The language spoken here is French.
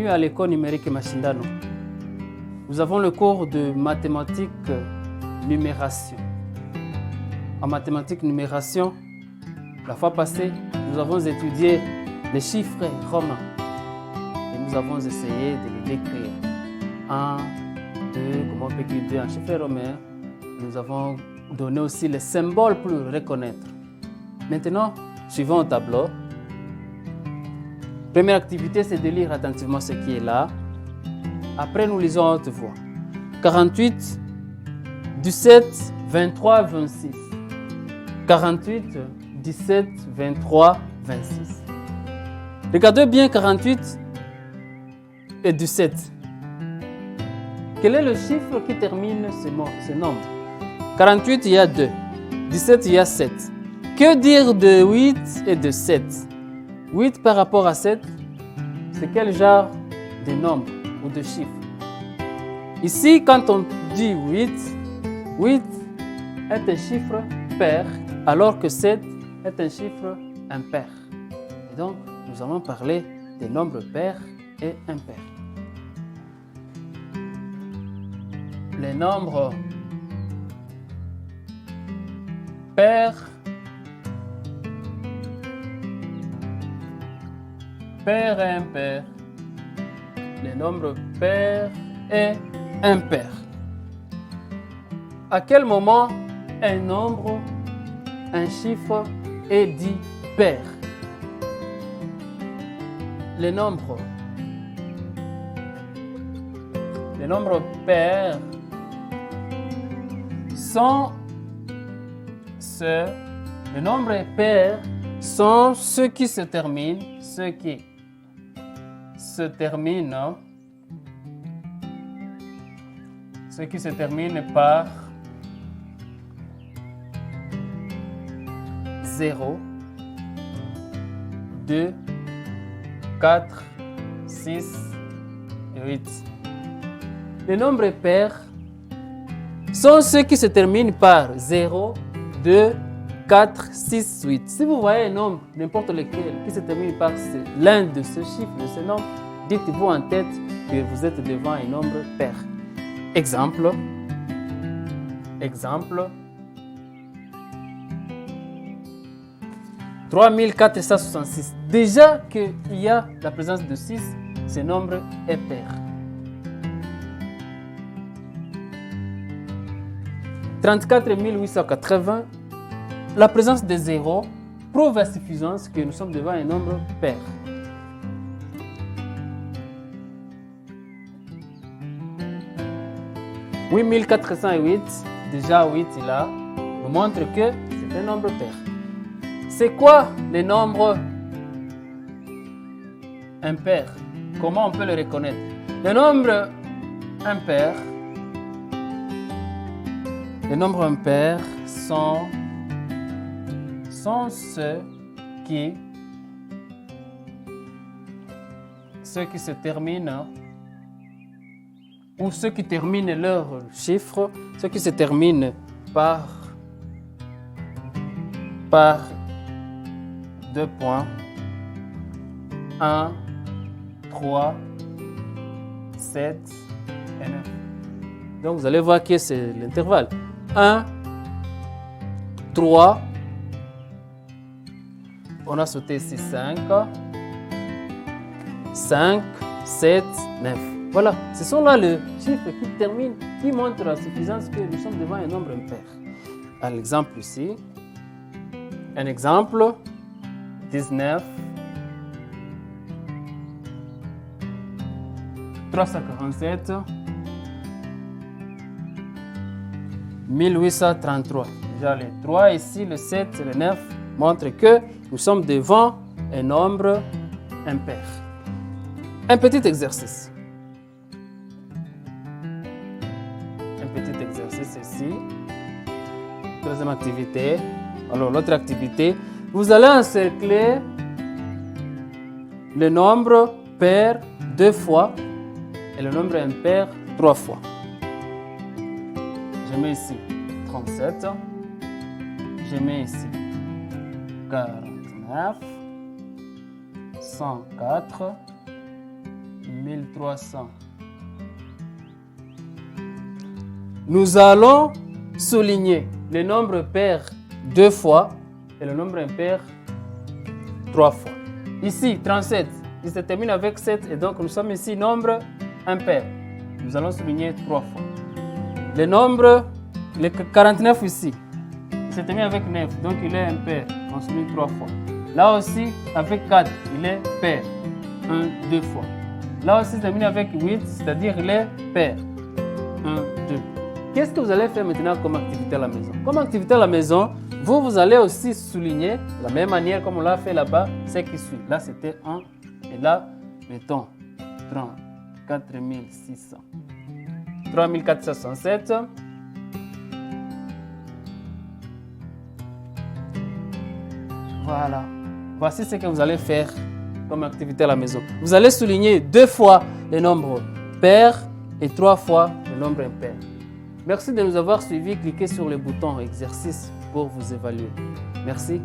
Bienvenue à l'école numérique Mashindano. Nous avons le cours de mathématiques numération. En mathématiques numération, la fois passée, nous avons étudié les chiffres romains et nous avons essayé de les décrire. 1, 2, comment on peut écrire 2 en chiffres romains. Nous avons donné aussi les symboles pour le reconnaître. Maintenant, suivons au tableau. Première activité, c'est de lire attentivement ce qui est là. Après, nous lisons à haute voix. 48, 17, 23, 26. 48, 17, 23, 26. Regardez bien 48 et 17. Quel est le chiffre qui termine ce nombre? 48, il y a 2. 17, il y a 7. Que dire de 8 et de 7? 8 par rapport à 7, c'est quel genre de nombre ou de chiffre? Ici, quand on dit 8, 8 est un chiffre pair, alors que 7 est un chiffre impair. Et donc, nous allons parler des nombres pairs et impairs. Les nombres pairs, pairs et impairs. Les nombres pairs et impairs. À quel moment un nombre, un chiffre est dit pair? Les nombres pairs sont les nombres pairs sont ceux qui se terminent, par 0, 2, 4, 6 et 8. Les nombres pairs sont ceux qui se terminent par 0, 2, 4, 6, 8. Si vous voyez un nombre, n'importe lequel, qui se termine par l'un de ces chiffres, de ce nombre, dites-vous en tête que vous êtes devant un nombre pair. Exemple. 3466. Déjà qu'il y a la présence de 6, ce nombre est pair. 34 880. La présence de 0 prouve à suffisance que nous sommes devant un nombre pair. « 8408, déjà 8 est là, nous montre que c'est un nombre pair. C'est quoi les nombres impairs? Comment on peut le reconnaître? Les nombres impairs sont ceux qui se terminent ou ceux qui terminent leur chiffre, ceux qui se terminent par 2 points, 1, 3, 7 et 9. Donc vous allez voir que c'est l'intervalle. 1, 3, on a sauté ici 5, 5, 7, 9. Voilà, ce sont là les chiffres qui montrent à suffisance que nous sommes devant un nombre impair. Un exemple ici. Un exemple, 19, 347, 1833. Déjà les 3 ici, le 7 et le 9 montrent que nous sommes devant un nombre impair. Un petit exercice. Ici. Troisième activité. Alors l'autre activité, vous allez encercler le nombre pair 2 fois et le nombre impair 3 fois. Je mets ici 37. Je mets ici 49, 104, 1300. Nous allons souligner le nombre pair 2 fois et le nombre impair 3 fois. Ici, 37, il se termine avec 7 et donc nous sommes ici nombre impair. Nous allons souligner 3 fois. Le nombre, le 49 ici, il se termine avec 9, donc il est impair. On souligne 3 fois. Là aussi, avec 4, il est pair. 1, 2 fois. Là aussi, il se termine avec 8, c'est-à-dire il est pair. 1, 2. Qu'est-ce que vous allez faire maintenant comme activité à la maison? Comme activité à la maison, vous allez aussi souligner de la même manière comme on l'a fait là-bas, ce qui suit. Là, c'était 1 et là, mettons 34 600. 3467. Voilà. Voici ce que vous allez faire comme activité à la maison. Vous allez souligner 2 fois le nombre pair et 3 fois le nombre impair. Merci de nous avoir suivis. Cliquez sur le bouton exercice pour vous évaluer. Merci.